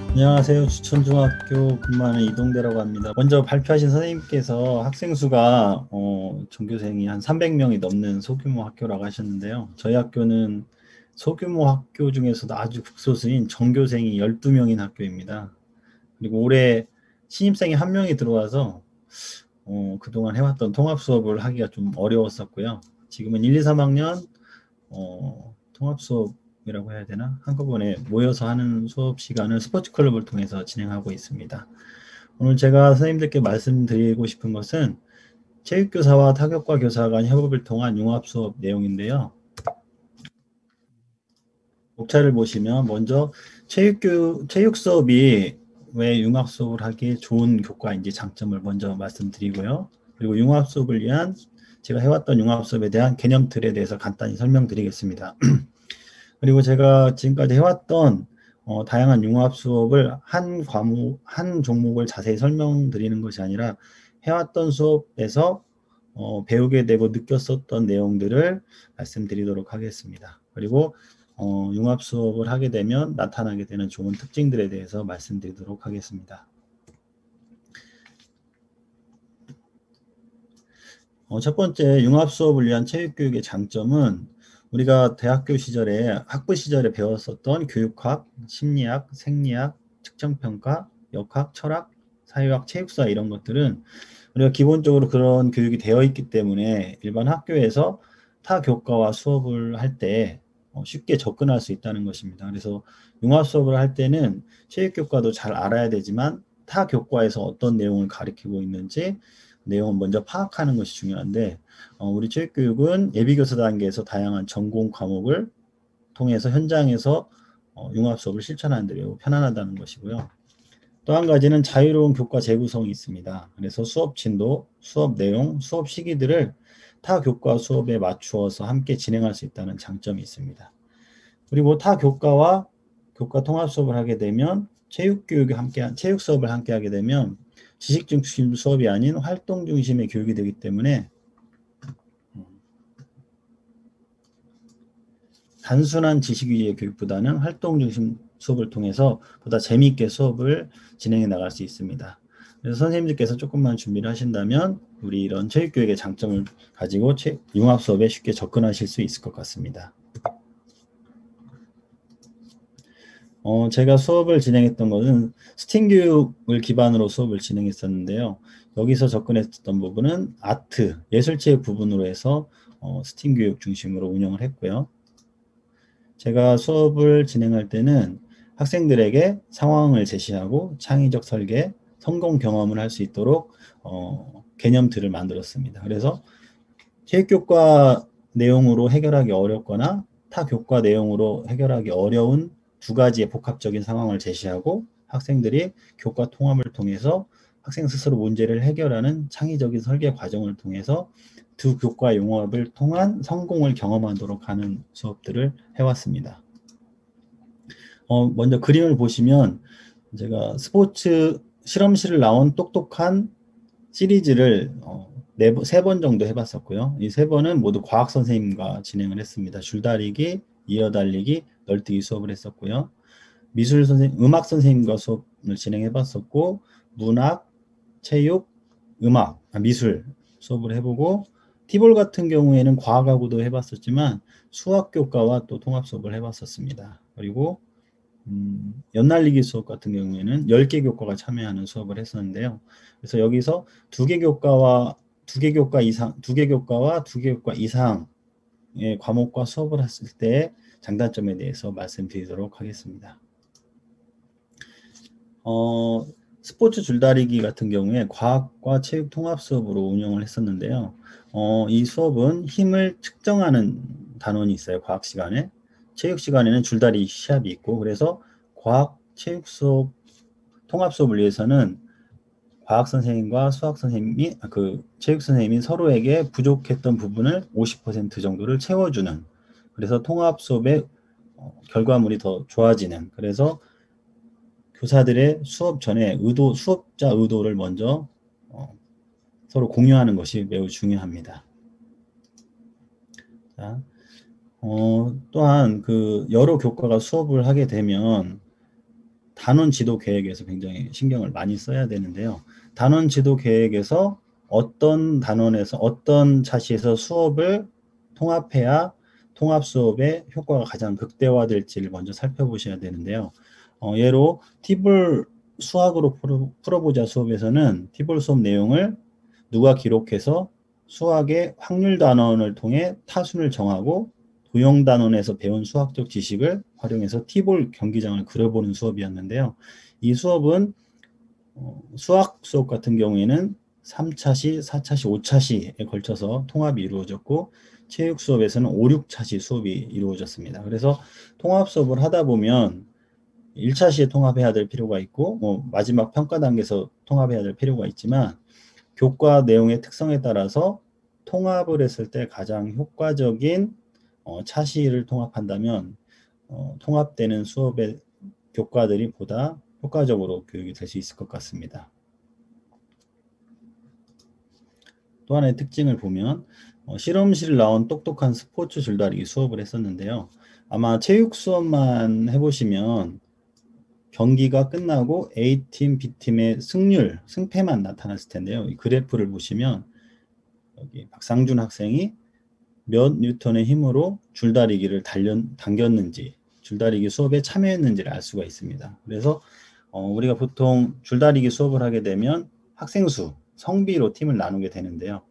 안녕하세요. 주천중학교 근무하는 이동대라고 합니다. 먼저 발표하신 선생님께서 학생 수가 전교생이 한 300명이 넘는 소규모 학교라고 하셨는데요. 저희 학교는 소규모 학교 중에서도 아주 극소수인 전교생이 12명인 학교입니다. 그리고 올해 신입생이 1명이 들어와서 그동안 해왔던 통합 수업을 하기가 좀 어려웠었고요. 지금은 1, 2, 3학년 통합 수업이라고 해야 되나? 한꺼번에 모여서 하는 수업 시간을 스포츠 클럽을 통해서 진행하고 있습니다. 오늘 제가 선생님들께 말씀드리고 싶은 것은 체육교사와 타격과 교사 간 협업을 통한 융합 수업 내용인데요. 목차를 보시면 먼저 체육 수업이 왜 융합 수업을 하기에 좋은 교과인지 장점을 먼저 말씀드리고요. 그리고 융합 수업을 위한 제가 해왔던 융합 수업에 대한 개념 틀에 대해서 간단히 설명드리겠습니다. 그리고 제가 지금까지 해왔던 다양한 융합 수업을 한 과목, 한 종목을 자세히 설명드리는 것이 아니라 해왔던 수업에서 배우게 되고 느꼈었던 내용들을 말씀드리도록 하겠습니다. 그리고 융합 수업을 하게 되면 나타나게 되는 좋은 특징들에 대해서 말씀드리도록 하겠습니다. 첫 번째, 융합 수업을 위한 체육교육의 장점은 우리가 대학교 시절에 학부 시절에 배웠었던 교육학, 심리학, 생리학, 측정평가, 역학, 철학, 사회학, 체육사 이런 것들은 우리가 기본적으로 그런 교육이 되어 있기 때문에 일반 학교에서 타 교과와 수업을 할 때 쉽게 접근할 수 있다는 것입니다. 그래서 융합 수업을 할 때는 체육교과도 잘 알아야 되지만 타 교과에서 어떤 내용을 가리키고 있는지 내용은 먼저 파악하는 것이 중요한데 우리 체육교육은 예비교사 단계에서 다양한 전공 과목을 통해서 현장에서 융합 수업을 실천하는 데 매우 편안하다는 것이고요. 또 한 가지는 자유로운 교과 재구성이 있습니다. 그래서 수업 진도, 수업 내용, 수업 시기들을 타 교과 수업에 맞추어서 함께 진행할 수 있다는 장점이 있습니다. 그리고 타 교과와 교과 통합 수업을 하게 되면 체육 수업을 함께 하게 되면 지식 중심 수업이 아닌 활동 중심의 교육이 되기 때문에 단순한 지식 위의 교육보다는 활동 중심 수업을 통해서 보다 재미있게 수업을 진행해 나갈 수 있습니다. 그래서 선생님들께서 조금만 준비를 하신다면 우리 이런 체육교육의 장점을 가지고 융합 수업에 쉽게 접근하실 수 있을 것 같습니다. 제가 수업을 진행했던 것은 스팀 교육을 기반으로 수업을 진행했었는데요. 여기서 접근했던 부분은 아트, 예술체육 부분으로 해서 스팀 교육 중심으로 운영을 했고요. 제가 수업을 진행할 때는 학생들에게 상황을 제시하고 창의적 설계, 성공 경험을 할 수 있도록 개념들을 만들었습니다. 그래서 체육교과 내용으로 해결하기 어렵거나 타 교과 내용으로 해결하기 어려운 두 가지의 복합적인 상황을 제시하고 학생들이 교과 통합을 통해서 학생 스스로 문제를 해결하는 창의적인 설계 과정을 통해서 두 교과 융합을 통한 성공을 경험하도록 하는 수업들을 해왔습니다. 먼저 그림을 보시면 제가 스포츠 실험실을 나온 똑똑한 시리즈를 세 번 정도 해봤었고요. 이 세 번은 모두 과학 선생님과 진행을 했습니다. 줄다리기, 이어달리기, 널뛰기 수업을 했었고요. 음악 선생님과 수업을 진행해봤었고, 문학, 체육, 미술 수업을 해보고, 티볼 같은 경우에는 과학하고도 해봤었지만 수학 교과와 또 통합 수업을 해봤었습니다. 그리고 연날리기 수업 같은 경우에는 10개 교과가 참여하는 수업을 했었는데요. 그래서 여기서 두 개 교과와 두 개 교과 이상의 과목과 수업을 했을 때 장단점에 대해서 말씀드리도록 하겠습니다. 스포츠 줄다리기 같은 경우에 과학과 체육 통합 수업으로 운영을 했었는데요. 이 수업은 힘을 측정하는 단원이 있어요. 과학 시간에. 체육 시간에는 줄다리 시합이 있고, 그래서 과학, 체육 수업, 통합 수업을 위해서는 과학 선생님과 수학 선생님이, 체육 선생님이 서로에게 부족했던 부분을 50% 정도를 채워주는, 그래서 통합 수업의 결과물이 더 좋아지는, 그래서 교사들의 수업 전에 수업자 의도를 먼저 서로 공유하는 것이 매우 중요합니다. 자, 또한 여러 교과가 수업을 하게 되면 단원 지도 계획에서 굉장히 신경을 많이 써야 되는데요. 단원 지도 계획에서 어떤 단원에서 어떤 차시에서 수업을 통합해야 통합 수업의 효과가 가장 극대화될지를 먼저 살펴보셔야 되는데요. 예로 티볼 수학으로 풀어보자 수업에서는 티볼 수업 내용을 누가 기록해서 수학의 확률 단원을 통해 타순을 정하고 도형 단원에서 배운 수학적 지식을 활용해서 티볼 경기장을 그려보는 수업이었는데요. 이 수업은 수학 수업 같은 경우에는 3차시, 4차시, 5차시에 걸쳐서 통합이 이루어졌고 체육 수업에서는 5, 6차시 수업이 이루어졌습니다. 그래서 통합 수업을 하다 보면 1차시에 통합해야 될 필요가 있고 마지막 평가 단계에서 통합해야 될 필요가 있지만 교과 내용의 특성에 따라서 통합을 했을 때 가장 효과적인 차시를 통합한다면 통합되는 수업의 교과들이 보다 효과적으로 교육이 될 수 있을 것 같습니다. 또 하나의 특징을 보면 실험실 나온 똑똑한 스포츠 줄다리기 수업을 했었는데요. 아마 체육 수업만 해보시면 경기가 끝나고 A팀, B팀의 승률, 승패만 나타났을 텐데요. 이 그래프를 보시면 여기 박상준 학생이 몇 뉴턴의 힘으로 줄다리기를 당겼는지, 줄다리기 수업에 참여했는지를 알 수가 있습니다. 그래서 우리가 보통 줄다리기 수업을 하게 되면 학생 수, 성비로 팀을 나누게 되는데요.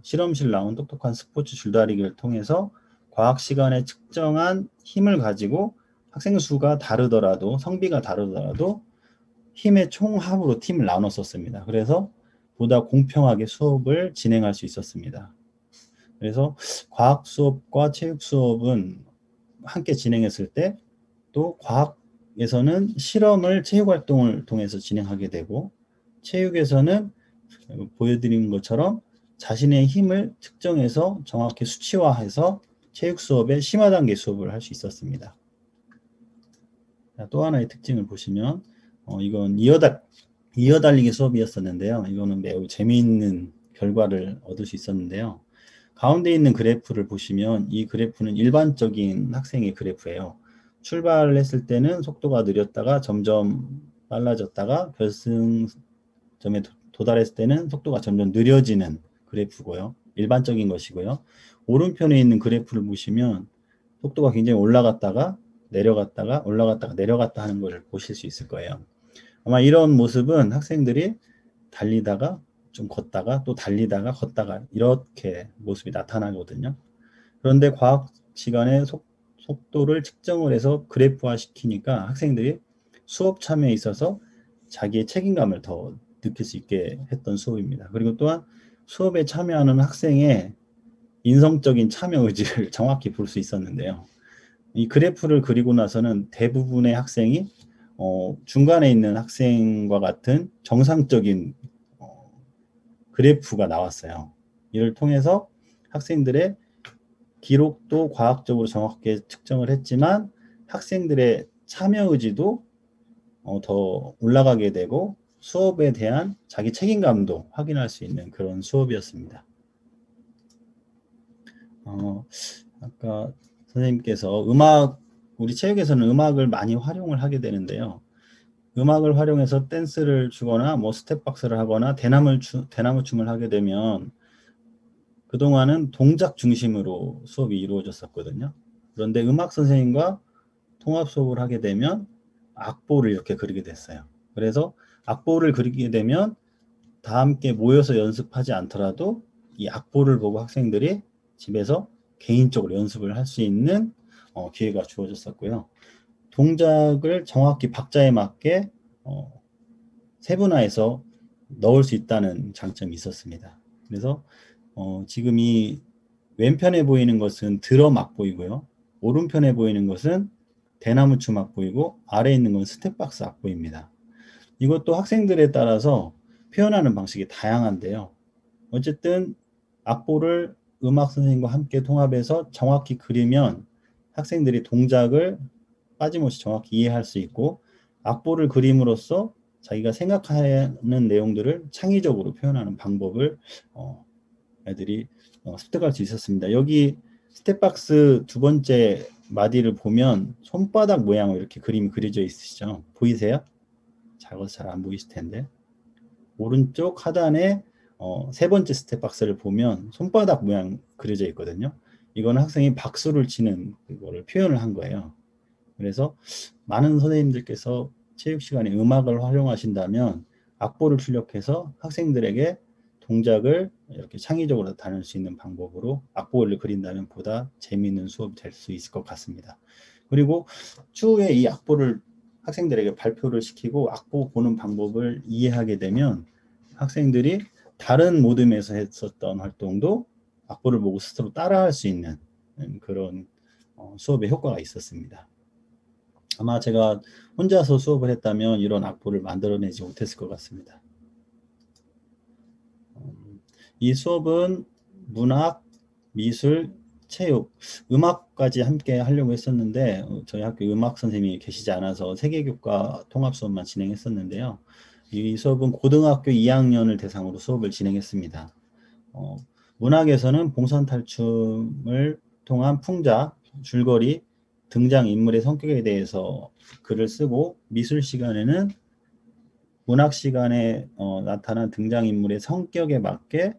실험실 나온 똑똑한 스포츠 줄다리기를 통해서 과학 시간에 측정한 힘을 가지고 학생 수가 다르더라도 성비가 다르더라도 힘의 총합으로 팀을 나눴었습니다. 그래서 보다 공평하게 수업을 진행할 수 있었습니다. 그래서 과학 수업과 체육 수업은 함께 진행했을 때 또 과학에서는 실험을 체육 활동을 통해서 진행하게 되고 체육에서는 보여드린 것처럼 자신의 힘을 측정해서 정확히 수치화해서 체육 수업의 심화 단계 수업을 할 수 있었습니다. 또 하나의 특징을 보시면 이건 이어달리기 수업이었었는데요. 이거는 매우 재미있는 결과를 얻을 수 있었는데요. 가운데 있는 그래프를 보시면 이 그래프는 일반적인 학생의 그래프예요. 출발을 했을 때는 속도가 느렸다가 점점 빨라졌다가 결승점에 도달했을 때는 속도가 점점 느려지는 그래프고요. 일반적인 것이고요. 오른편에 있는 그래프를 보시면 속도가 굉장히 올라갔다가 내려갔다가 올라갔다가 내려갔다 하는 것을 보실 수 있을 거예요. 아마 이런 모습은 학생들이 달리다가 좀 걷다가 또 달리다가 걷다가 이렇게 모습이 나타나거든요. 그런데 과학 시간에 속도를 측정을 해서 그래프화 시키니까 학생들이 수업 참여에 있어서 자기의 책임감을 더 느낄 수 있게 했던 수업입니다. 그리고 또한 수업에 참여하는 학생의 인성적인 참여 의지를 정확히 볼 수 있었는데요. 이 그래프를 그리고 나서는 대부분의 학생이 중간에 있는 학생과 같은 정상적인 그래프가 나왔어요. 이를 통해서 학생들의 기록도 과학적으로 정확하게 측정을 했지만 학생들의 참여 의지도 더 올라가게 되고 수업에 대한 자기 책임감도 확인할 수 있는 그런 수업이었습니다. 아까 선생님께서 우리 체육에서는 음악을 많이 활용을 하게 되는데요. 음악을 활용해서 댄스를 주거나 스텝박스를 하거나 대나무춤을 하게 되면 그동안은 동작 중심으로 수업이 이루어졌었거든요. 그런데 음악 선생님과 통합 수업을 하게 되면 악보를 이렇게 그리게 됐어요. 그래서 악보를 그리게 되면 다 함께 모여서 연습하지 않더라도 이 악보를 보고 학생들이 집에서 개인적으로 연습을 할 수 있는 기회가 주어졌었고요. 동작을 정확히 박자에 맞게 세분화해서 넣을 수 있다는 장점이 있었습니다. 그래서 지금 이 왼편에 보이는 것은 드럼 악보이고요. 오른편에 보이는 것은 대나무춤 악보이고 아래에 있는 건 스텝박스 악보입니다. 이것도 학생들에 따라서 표현하는 방식이 다양한데요. 어쨌든 악보를 음악 선생님과 함께 통합해서 정확히 그리면 학생들이 동작을 빠짐없이 정확히 이해할 수 있고 악보를 그림으로써 자기가 생각하는 내용들을 창의적으로 표현하는 방법을 애들이 습득할 수 있었습니다. 여기 스텝박스 두 번째 마디를 보면 손바닥 모양으로 이렇게 그림이 그려져 있으시죠? 보이세요? 작아서 잘 안 보이실 텐데. 오른쪽 하단에 세 번째 스텝 박스를 보면 손바닥 모양 그려져 있거든요. 이거는 학생이 박수를 치는 그거를 표현을 한 거예요. 그래서 많은 선생님들께서 체육 시간에 음악을 활용하신다면 악보를 출력해서 학생들에게 동작을 이렇게 창의적으로 나타낼 수 있는 방법으로 악보를 그린다면 보다 재미있는 수업이 될 수 있을 것 같습니다. 그리고 추후에 이 악보를 학생들에게 발표를 시키고 악보 보는 방법을 이해하게 되면 학생들이 다른 모듬에서 했었던 활동도 악보를 보고 스스로 따라할 수 있는 그런 수업의 효과가 있었습니다. 아마 제가 혼자서 수업을 했다면 이런 악보를 만들어내지 못했을 것 같습니다. 이 수업은 문학, 미술, 체육, 음악까지 함께 하려고 했었는데 저희 학교 음악 선생님이 계시지 않아서 세계교과 통합 수업만 진행했었는데요. 이 수업은 고등학교 2학년을 대상으로 수업을 진행했습니다. 문학에서는 봉선탈춤을 통한 풍자, 줄거리, 등장인물의 성격에 대해서 글을 쓰고 미술 시간에는 문학 시간에 나타난 등장인물의 성격에 맞게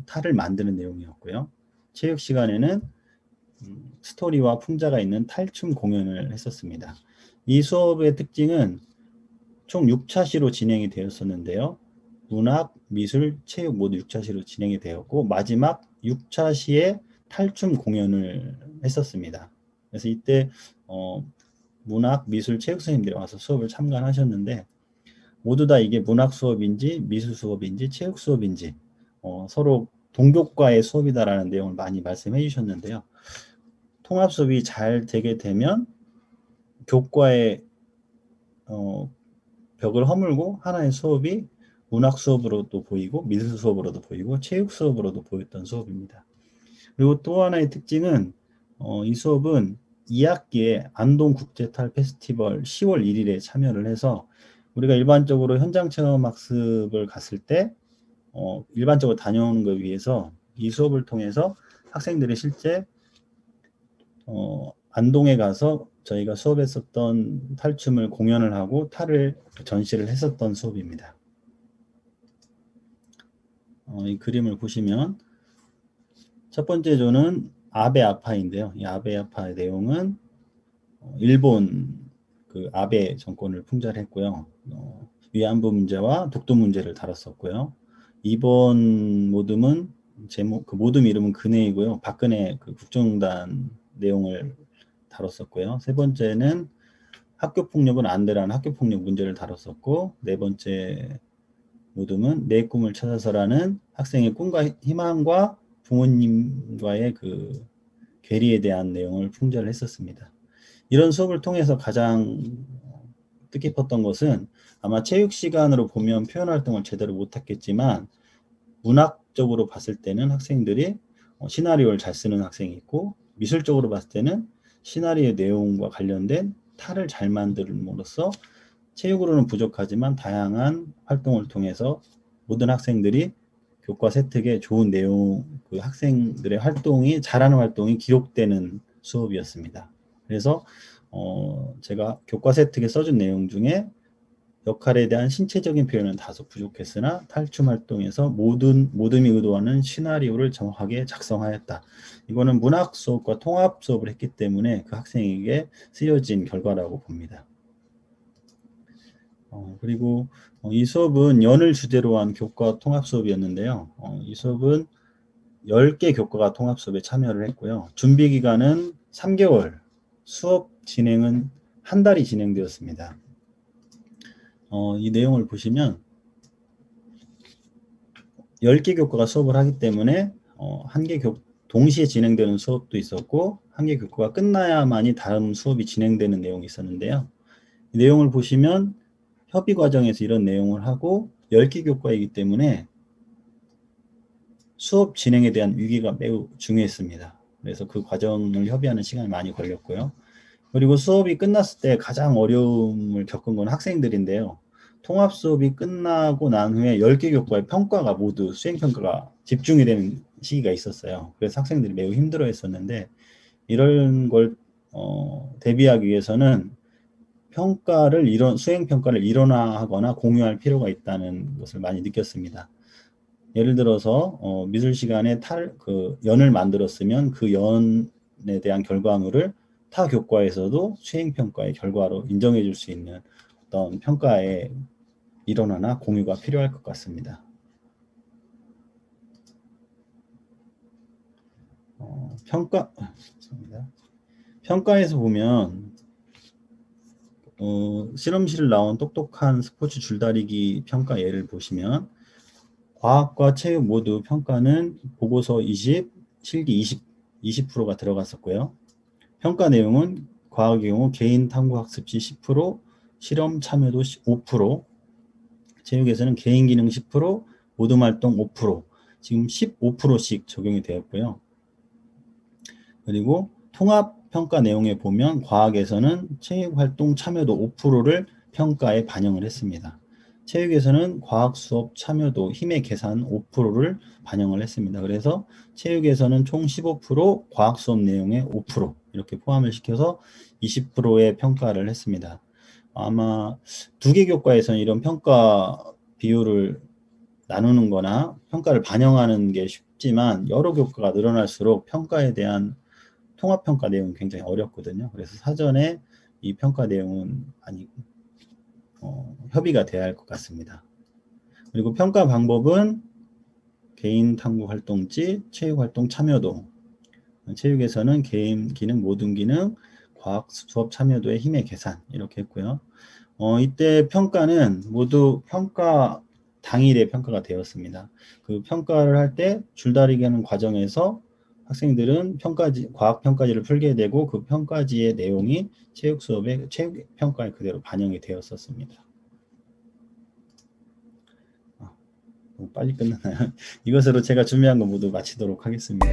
탈을 만드는 내용이었고요. 체육 시간에는 스토리와 풍자가 있는 탈춤 공연을 했었습니다. 이 수업의 특징은 총 6차시로 진행이 되었었는데요. 문학, 미술, 체육 모두 6차시로 진행이 되었고 마지막 6차시에 탈춤 공연을 했었습니다. 그래서 이때 문학, 미술, 체육 선생님들이 와서 수업을 참관하셨는데 모두 다 이게 문학 수업인지 미술 수업인지 체육 수업인지 서로 동교과의 수업이다라는 내용을 많이 말씀해 주셨는데요. 통합 수업이 잘 되게 되면 교과의 벽을 허물고 하나의 수업이 문학 수업으로도 보이고 미술 수업으로도 보이고 체육 수업으로도 보였던 수업입니다. 그리고 또 하나의 특징은 이 수업은 2학기에 안동국제탈 페스티벌 10월 1일에 참여를 해서 우리가 일반적으로 현장 체험 학습을 갔을 때 일반적으로 다녀오는 것 위해서 이 수업을 통해서 학생들이 실제 안동에 가서 저희가 수업했었던 탈춤을 공연을 하고 탈을 전시를 했었던 수업입니다. 이 그림을 보시면 첫 번째 조는 아베 아파인데요. 이 아베 아파의 내용은 일본 그 아베 정권을 풍자를 했고요. 위안부 문제와 독도 문제를 다뤘었고요. 이번 모듬은 제목 그 모듬 이름은 근해이고요. 박근혜 그 국정농단 내용을 다뤘었고요. 세 번째는 학교 폭력은 안 되라는 학교 폭력 문제를 다뤘었고 네 번째 모듬은 내 꿈을 찾아서라는 학생의 꿈과 희망과 부모님과의 그 괴리에 대한 내용을 풍자를 했었습니다. 이런 수업을 통해서 가장 뜻깊었던 것은 아마 체육 시간으로 보면 표현 활동을 제대로 못했겠지만 문학적으로 봤을 때는 학생들이 시나리오를 잘 쓰는 학생이 있고 미술적으로 봤을 때는 시나리오의 내용과 관련된 탈을 잘 만들므로써 체육으로는 부족하지만 다양한 활동을 통해서 모든 학생들이 교과 세특에 좋은 내용, 그 학생들의 활동이 잘하는 활동이 기록되는 수업이었습니다. 그래서 제가 교과 세특에 써준 내용 중에 역할에 대한 신체적인 표현은 다소 부족했으나 탈춤 활동에서 모둠이 의도하는 시나리오를 정확하게 작성하였다. 이거는 문학 수업과 통합 수업을 했기 때문에 그 학생에게 쓰여진 결과라고 봅니다. 그리고 이 수업은 연을 주제로 한 교과 통합 수업이었는데요. 이 수업은 10개 교과가 통합 수업에 참여를 했고요. 준비 기간은 3개월, 수업 진행은 한 달이 진행되었습니다. 이 내용을 보시면 10개 교과가 수업을 하기 때문에 동시에 진행되는 수업도 있었고 한 개 교과가 끝나야만이 다음 수업이 진행되는 내용이 있었는데요. 이 내용을 보시면 협의 과정에서 이런 내용을 하고 10개 교과이기 때문에 수업 진행에 대한 위기가 매우 중요했습니다. 그래서 그 과정을 협의하는 시간이 많이 걸렸고요. 그리고 수업이 끝났을 때 가장 어려움을 겪은 건 학생들인데요. 통합 수업이 끝나고 난 후에 10개 교과의 평가가 모두 수행평가가 집중이 되는 시기가 있었어요. 그래서 학생들이 매우 힘들어 했었는데 이런 걸 대비하기 위해서는 수행 평가를 일원화하거나 공유할 필요가 있다는 것을 많이 느꼈습니다. 예를 들어서 미술 시간에 연을 만들었으면 그 연에 대한 결과물을 타 교과에서도 수행 평가의 결과로 인정해 줄 수 있는 어떤 평가의 일원화나 공유가 필요할 것 같습니다. 평가에서 보면 실험실 나온 똑똑한 스포츠 줄다리기 평가 예를 보시면 과학과 체육 모두 평가는 보고서 20, 실기 20%가 들어갔었고요. 평가 내용은 과학의 경우 개인 탐구 학습 시 10%, 실험 참여도 5%, 체육에서는 개인 기능 10%, 모둠 활동 5%, 지금 15%씩 적용이 되었고요. 그리고 통합 평가 내용에 보면 과학에서는 체육 활동 참여도 5%를 평가에 반영을 했습니다. 체육에서는 과학 수업 참여도 힘의 계산 5%를 반영을 했습니다. 그래서 체육에서는 총 15%, 과학 수업 내용의 5% 이렇게 포함을 시켜서 20%의 평가를 했습니다. 아마 두 개 교과에서는 이런 평가 비율을 나누는 거나 평가를 반영하는 게 쉽지만 여러 교과가 늘어날수록 평가에 대한 통합평가 내용은 굉장히 어렵거든요. 그래서 사전에 이 평가 내용은 많이 협의가 돼야 할 것 같습니다. 그리고 평가 방법은 개인 탐구 활동지, 체육활동 참여도, 체육에서는 개인 기능, 모든 기능, 과학 수업 참여도의 힘의 계산 이렇게 했고요. 이때 평가는 모두 평가 당일에 평가가 되었습니다. 그 평가를 할 때 줄다리기 하는 과정에서 학생들은 과학 평가지를 풀게 되고 그 평가지의 내용이 체육 평가에 그대로 반영이 되었었습니다. 너무 빨리 끝나나요? 이것으로 제가 준비한 거 모두 마치도록 하겠습니다.